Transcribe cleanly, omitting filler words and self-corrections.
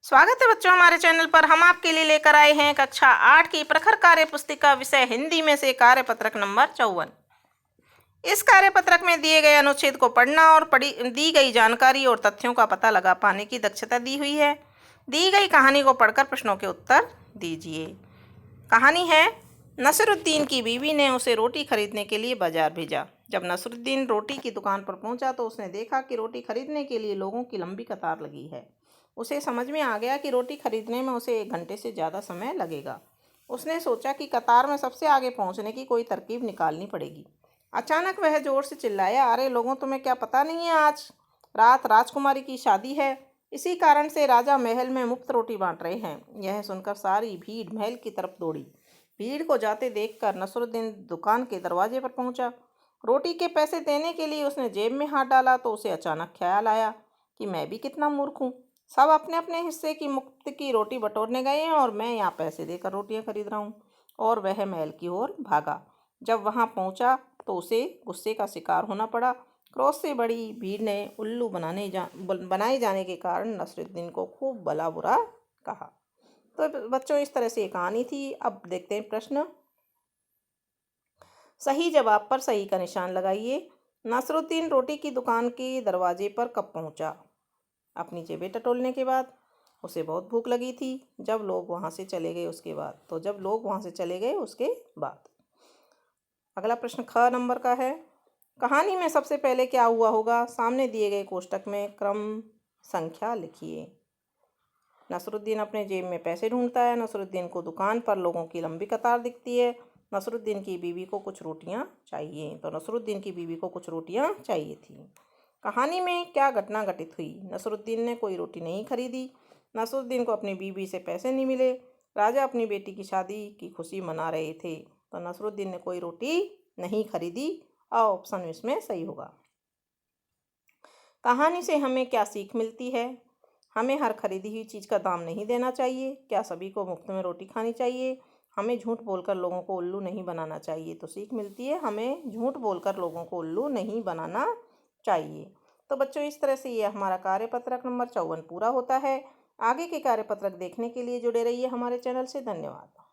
स्वागत है बच्चों हमारे चैनल पर। हम आपके लिए लेकर आए हैं कक्षा 8 की प्रखर कार्य पुस्तिका विषय हिंदी में से कार्यपत्रक नंबर 54। इस कार्यपत्रक में दिए गए अनुच्छेद को पढ़ना और दी गई जानकारी और तथ्यों का पता लगा पाने की दक्षता दी हुई है। दी गई कहानी को पढ़कर प्रश्नों के उत्तर दीजिए। कहानी है, नसरुद्दीन की बीवी ने उसे रोटी खरीदने के लिए बाजार भेजा। जब नसरुद्दीन रोटी की दुकान पर पहुंचा तो उसने देखा कि रोटी खरीदने के लिए लोगों की लंबी कतार लगी है। उसे समझ में आ गया कि रोटी खरीदने में उसे 1 घंटे से ज़्यादा समय लगेगा। उसने सोचा कि कतार में सबसे आगे पहुंचने की कोई तरकीब निकालनी पड़ेगी। अचानक वह जोर से चिल्लाया, अरे लोगों, तुम्हें क्या पता नहीं है, आज रात राजकुमारी की शादी है। इसी कारण से राजा महल में मुफ्त रोटी बांट रहे हैं। यह सुनकर सारी भीड़ महल की तरफ दौड़ी। भीड़ को जाते देखकर नसरुद्दीन दुकान के दरवाजे पर पहुंचा। रोटी के पैसे देने के लिए उसने जेब में हाथ डाला तो उसे अचानक ख्याल आया कि मैं भी कितना मूर्ख हूँ। सब अपने अपने हिस्से की मुफ्त की रोटी बटोरने गए हैं और मैं यहाँ पैसे देकर रोटियाँ खरीद रहा हूँ। और वह महल की ओर भागा। जब वहाँ पहुँचा तो उसे गुस्से का शिकार होना पड़ा। क्रोध से बड़ी भीड़ ने उल्लू बनाए जाने के कारण नसरुद्दीन को खूब भला बुरा कहा। तो बच्चों, इस तरह से ये कहानी थी। अब देखते हैं प्रश्न। सही जवाब पर सही का निशान लगाइए। नसरुद्दीन रोटी की दुकान के दरवाजे पर कब पहुंचा? अपनी जेबें टटोलने के बाद। उसे बहुत भूख लगी थी। जब लोग वहां से चले गए उसके बाद। तो जब लोग वहां से चले गए उसके बाद। अगला प्रश्न ख नंबर का है, कहानी में सबसे पहले क्या हुआ होगा? सामने दिए गए कोष्टक में क्रम संख्या लिखिए। नसरुद्दीन अपने जेब में पैसे ढूंढता है। नसरुद्दीन को दुकान पर लोगों की लंबी कतार दिखती है। नसरुद्दीन की बीवी को कुछ रोटियां चाहिए। तो नसरुद्दीन की बीवी को कुछ रोटियां चाहिए थी। कहानी में क्या घटना घटित हुई? नसरुद्दीन ने कोई रोटी नहीं खरीदी। नसरुद्दीन को अपनी बीवी से पैसे नहीं मिले। राजा अपनी बेटी की शादी की खुशी मना रहे थे। तो नसरुद्दीन ने कोई रोटी नहीं खरीदी और ऑप्शन इसमें सही होगा। कहानी से हमें क्या सीख मिलती है? हमें हर खरीदी हुई चीज़ का दाम नहीं देना चाहिए। क्या सभी को मुफ्त में रोटी खानी चाहिए? हमें झूठ बोलकर लोगों को उल्लू नहीं बनाना चाहिए। तो सीख मिलती है, हमें झूठ बोलकर लोगों को उल्लू नहीं बनाना चाहिए। तो बच्चों, इस तरह से ये हमारा कार्यपत्रक नंबर 54 पूरा होता है। आगे के कार्यपत्रक देखने के लिए जुड़े रहिए हमारे चैनल से। धन्यवाद।